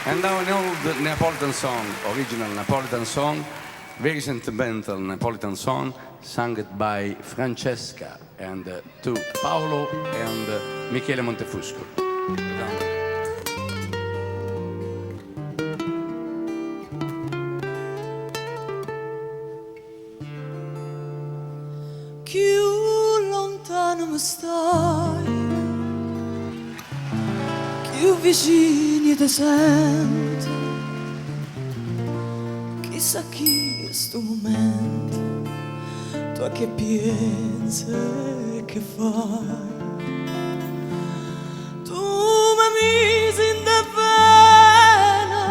And now an old Neapolitan song, original Neapolitan song, very sentimental Neapolitan song, sung by Francesca and to Paolo and Michele Montefusco. Più lontano mi stai, più vicini ti sento. Chissà chi è sto momento, tu che pensi e che fai. Tu mi misi in da pena,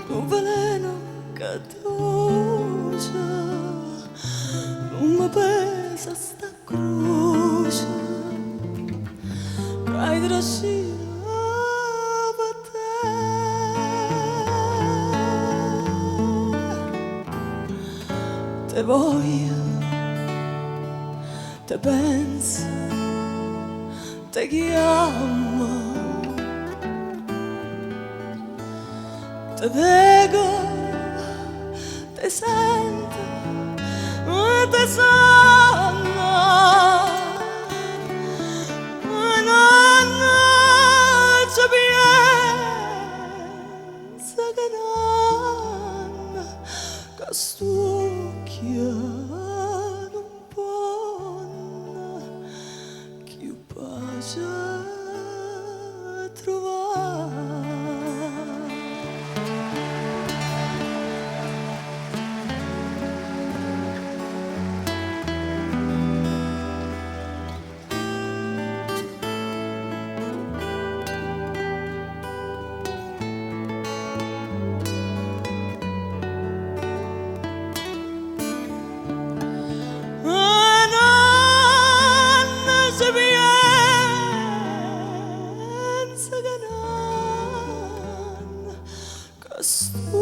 un veleno che dolce, non mi pesa sta croce, che hai trascinato. Te voglio, te penso, te chiamo, te vedo, te sento, te sono, non ci penso che non, che sto non può più pace trovare. Sto